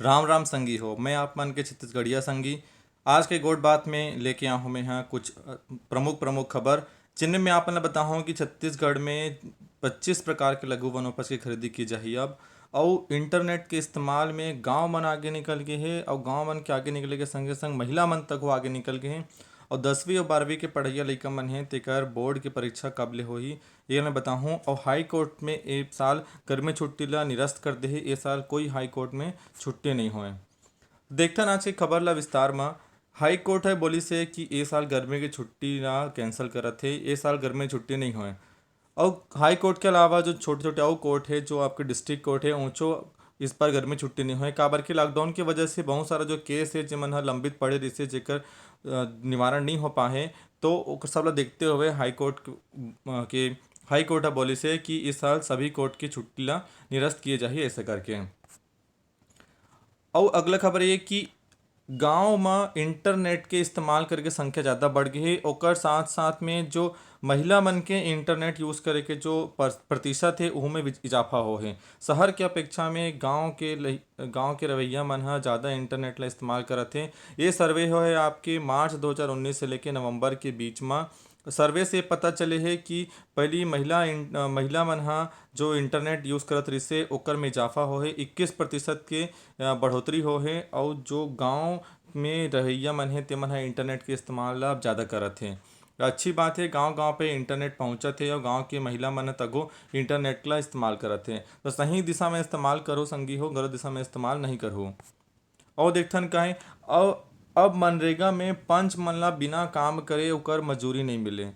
राम राम संगी हो। मैं आप मन के छत्तीसगढ़िया संगी। आज के गोट बात में लेके आया हूँ मैं यहाँ कुछ प्रमुख प्रमुख खबर, जिनमें मैं आप मन बताऊँ कि छत्तीसगढ़ में 25 प्रकार के लघु वनोपज की खरीदी की जाही अब। और इंटरनेट के इस्तेमाल में गांव मन आगे निकल गए हैं, और गांव मन के आगे निकले के संगे संग महिला मन तक वो आगे निकल गए हैं। और 10वीं और 12वीं के पढ़इया लइका मन हैं तेकर बोर्ड की परीक्षा कब ले होही ये मैं बताहूँ। और हाई कोर्ट में एक साल गर्मी छुट्टी ला निरस्त कर दे हे, ए साल कोई हाई कोर्ट में छुट्टी नहीं होए। देखथन आज की खबर ला विस्तार में। हाई कोर्ट है बोली से कि ए साल गर्मी की छुट्टी ला कैंसिल करत है, ए साल गर्मी की छुट्टी नहीं होए। और हाई कोर्ट के अलावा जो छोटे छोटे और कोर्ट है, जो आपके डिस्ट्रिक्ट कोर्ट है ऊंचो, इस पर घर में छुट्टी नहीं हुई काबर कि लॉकडाउन की वजह से बहुत सारा जो केस है जिमन ह लंबित पड़े रहिसे, जेकर निवारण नहीं हो पाए, तो ओकर सब ला देखते हुए के हाई कोर्ट ह बोली से कि इस साल सभी कोर्ट की छुट्टी ला निरस्त किए जाही ऐसे करके। और अगला खबर ये कि गांव में इंटरनेट के इस्तेमाल करके संख्या ज़्यादा बढ़ गई है, ओकर साथ साथ में जो महिला मन के इंटरनेट यूज़ करे के जो प्रतिशत है उहू में इजाफा हो है। शहर के अपेक्षा में गांव के रवैया मन ह ज़्यादा इंटरनेट ला इस्तेमाल करत है। ये सर्वे हो है आपके मार्च 2019 से लेके नवंबर के बीच में। सर्वे से पता चले है कि पहली महिला मन हा जो इंटरनेट यूज़ करत रही से ओकर में इजाफा हो है, 21% के बढ़ोतरी हो है। और जो गांव में रहइया मन है तेमन हा इंटरनेट के इस्तेमाल ला अब ज़्यादा करत है। अच्छी बात है, गांव गांव पे इंटरनेट पहुंचत है और गांव के महिला मन तको इंटरनेट ला इस्तेमाल करत है। तो सही दिशा में इस्तेमाल करो संगी हो, गलत दिशा में इस्तेमाल नहीं करो। और देखथन का है अब मनरेगा में पंच मन ला बिना काम करे ओकर मजूरी नहीं मिले।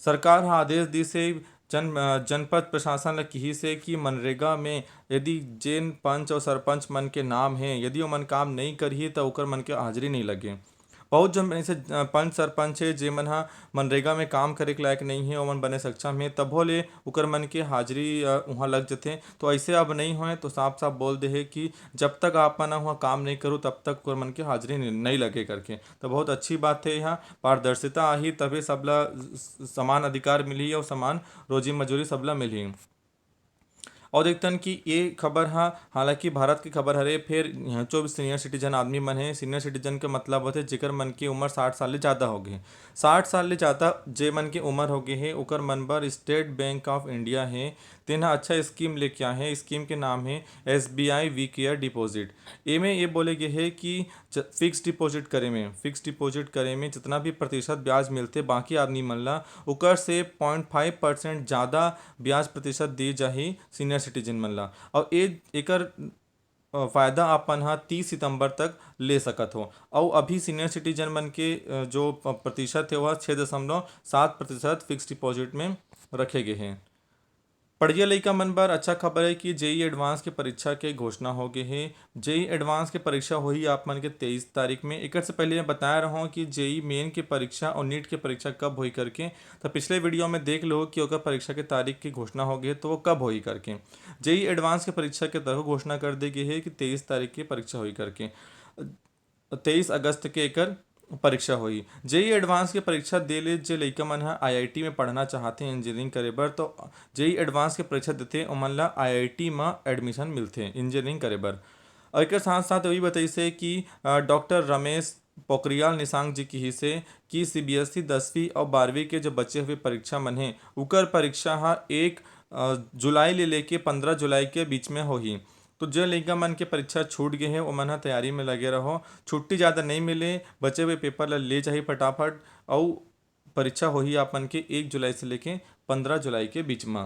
सरकार ह आदेश दी से जनपद प्रशासन ल किही से कि मनरेगा में यदि जेन पंच और सरपंच मन के नाम है, यदि ओमन काम नहीं करही तो ओकर मन के हाजिरी नहीं लगे। बहुत जन ऐसे पंच सरपंच है जेमन ह मनरेगा में काम करे के लायक नहीं है, ओमन बने सक्षम है, तभो ले ओकर मन के हाजिरी उहाँ लग जथे। तो ऐसे अब नहीं होए, तो साफ साफ बोल दे है कि जब तक आप मन वहाँ काम नहीं करो तब तक ओकर मन के हाजिरी नहीं लगे करके। तो बहुत अच्छी बात है, यहाँ पारदर्शिता आही तभी सबला समान अधिकार मिली और समान रोजी मजूरी सबला मिली। और देखतन कि ये खबर हा हालांकि भारत की खबर हरे, फिर यहाँ जो भी सीनियर सिटीजन आदमी मन है, सीनियर सिटीजन के मतलब होते जेकर मन की उम्र 60 साल ले ज़्यादा हो गए। 60 साल ले ज़्यादा जे मन की उम्र हो गई है ओकर मन बर स्टेट बैंक ऑफ इंडिया है तेन हा अच्छा स्कीम लेके आए हैं। स्कीम के नाम है SBI वी केयर डिपॉजिट। एमे ये बोले गए है कि फिक्स डिपॉजिट करे में जितना भी प्रतिशत ब्याज मिलते बाकी आदमी मन ला ओकर से 0.5% ज़्यादा ब्याज प्रतिशत दी जाही सीनियर सिटीजन मन ला। और एकर फायदा आपन हा 30 सितंबर तक ले सकत हो। और अभी सीनियर सिटीजन मन के जो प्रतिशत है वह 6.7% फिक्स डिपॉजिट में रखे गए हैं। पढ़िया लइका मन बर अच्छा खबर है कि जेई एडवांस के परीक्षा के घोषणा हो गए है। जेई एडवांस के परीक्षा होही आप मन के 23 तारीख में। एक से पहले मैं बताया रहा हूँ कि जेई मेन की परीक्षा और नीट की परीक्षा कब हुई करके, तो पिछले वीडियो में देख लो कि अगर परीक्षा की तारीख की घोषणा हो गई तो वो कब हुई करके। जेई एडवांस की परीक्षा के तरह घोषणा कर दी गई है कि 23 तारीख की परीक्षा हुई करके। 23 अगस्त के एकर परीक्षा हुई। जेई एडवांस की परीक्षा दे ले जे लइका मन ह IIT में पढ़ना चाहते हैं इंजीनियरिंग करे बर, तो जेई एडवांस के परीक्षा देते ओमन ला IIT में एडमिशन मिलते इंजीनियरिंग करे बर। और एक साथ साथ वही बताइसे कि डॉक्टर रमेश पोखरियाल निशांक जी की ही से कि CBSE 10वीं और 12वीं के जो बचे हुए परीक्षा मन है उकर परीक्षा हा 1 जुलाई ले लेके 15 जुलाई के बीच में होही। तो जो लइका मन के परीक्षा छूट गए हैं वो मन ह तैयारी में लगे रहो। छुट्टी ज़्यादा नहीं मिले, बचे हुए पेपर ला ले जाही फटाफट। और परीक्षा होही आपन के 1 जुलाई से लेके 15 जुलाई के बीच में।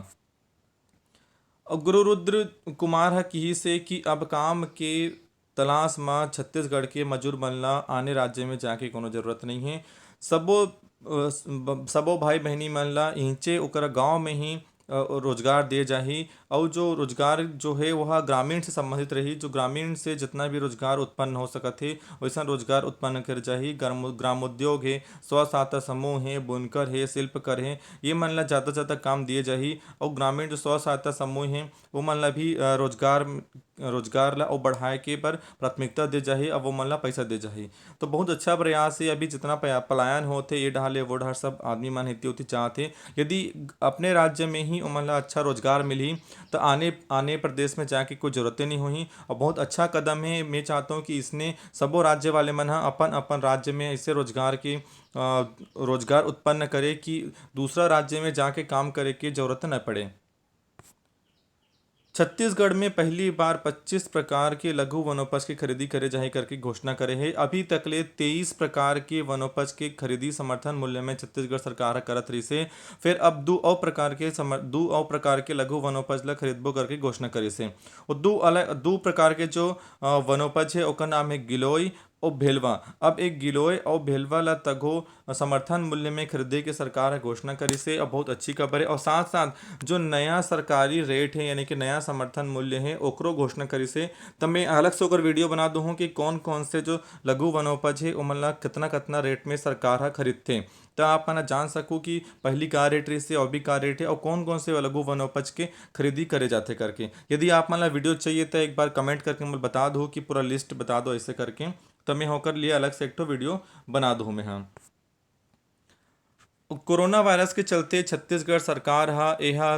और गुरु रुद्र कुमार ह किही से कि अब काम के तलाश में छत्तीसगढ़ के मजूर मन ला आने राज्य में जाके कोनो जरूरत नहीं है। सबो भाई बहनी मन ला इचे ओकरा गांव में ही रोजगार दे जाही। और जो रोजगार जो है वह ग्रामीण से संबंधित रही, जो ग्रामीण से जितना भी रोजगार उत्पन्न हो सकत है वैसा रोजगार उत्पन्न कर जाही। ग्रामोद्योग है, स्व सहायता समूह है, बुनकर है, शिल्पकर है, ये मन ला ज़्यादा से ज़्यादा काम दिए जाही। और ग्रामीण जो स्व सहायता समूह है वो मन ला भी रोजगार रोजगार ला और बढ़ाए के पर प्राथमिकता दे जाही और वो मन ला पैसा दे जाही। तो बहुत अच्छा प्रयास है। अभी जितना पलायन होते ये डाले वो डाल सब आदमी मन हिती उती चाहते, यदि अपने राज्य में ही उमन ला अच्छा रोजगार मिली तो आने आने प्रदेश में जाके कोई जरूरतें नहीं हुई। और बहुत अच्छा कदम है। मैं चाहता हूँ कि इसने सबो राज्य वाले मन ह अपन अपन राज्य में ऐसे रोजगार उत्पन्न करे कि दूसरा राज्य में जाके काम करे की जरूरत न पड़े। छत्तीसगढ़ में पहली बार 25 प्रकार के लघु वनोपज की खरीदी करे जाही करके घोषणा करे है। अभी तकले 23 प्रकार के वनोपज के खरीदी समर्थन मूल्य में छत्तीसगढ़ सरकार ह करत रही से। फिर अब दो और प्रकार के लघु वनोपज ला खरीदबो करके घोषणा करे से। और दो प्रकार के जो वनोपज है ओकर नाम है गिलोय और भेलवा। अब एक गिलोय और भेलवा ला तगो समर्थन मूल्य में खरीदे के सरकार है घोषणा करी से। और बहुत अच्छी खबर है। और साथ साथ जो नया सरकारी रेट है यानी कि नया समर्थन मूल्य है ओकरो घोषणा करी से। तब मैं अलग से ओकर वीडियो बना दूँ कि कौन कौन से जो लघु वनोपज है ओमन ला कितना कितना रेट में सरकार ह खरीदथे। तो आप मन जान सको कि पहली का रेट रही से और भी का रेट है और कौन कौन से लघु वनोपज के खरीदी करे जाते करके। यदि आप मन ला वीडियो चाहिए तो एक बार कमेंट करके मुझे बता दो कि पूरा लिस्ट बता दो ऐसे करके, तो मैं होकर लिए अलग से एक ठो वीडियो बना दूँ मैं। हाँ, कोरोना वायरस के चलते छत्तीसगढ़ सरकार हा यह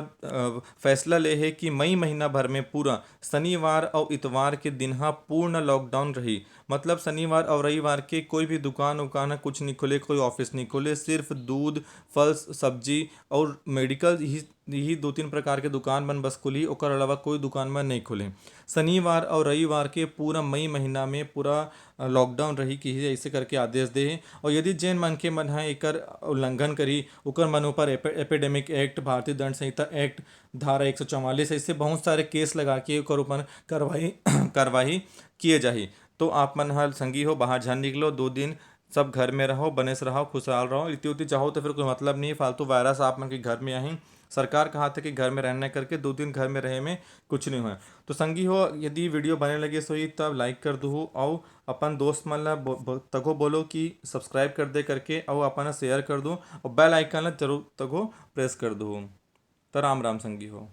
फैसला ले है कि मई महीना भर में पूरा शनिवार और इतवार के दिन हा पूर्ण लॉकडाउन रही। मतलब शनिवार और रविवार के कोई भी दुकान उकान हा कुछ नहीं खुले, कोई ऑफिस नहीं खुले, सिर्फ दूध फल सब्जी और मेडिकल ही दो तीन प्रकार के दुकान बन बस खुली, ओकर अलावा कोई दुकान बन नहीं खुले। शनिवार और रविवार के पूरा मई महीना में पूरा लॉकडाउन रही कि ऐसे करके आदेश दे हे। और यदि जेन मनखे मन ह एकर उल्लंघन करी ओकर मन ऊपर एपिडेमिक एक्ट, भारतीय दंड संहिता एक्ट, धारा 144 ऐसे बहुत सारे केस लगा के ओकर ऊपर कार्रवाई कार्रवाई किए जाही। तो आप मन हल संगी हो बाहर झन निकलो 2 दिन, सब घर में रहो, बने से रहो, खुशहाल रहो। इतनी उतनी चाहो तो फिर कोई मतलब नहीं है, फालतू वायरस आप मन के घर में आई। सरकार कहा था कि घर में रहने करके 2 दिन घर में रहे में कुछ नहीं हुआ। तो संगी हो यदि वीडियो बने लगे सोई तब लाइक कर दो और अपन दोस्त मन ला तको बोलो कि सब्सक्राइब कर दे करके और अपन शेयर कर दो और बेल आइकन ला जरूर तको प्रेस कर दो। तो राम राम संगी हो।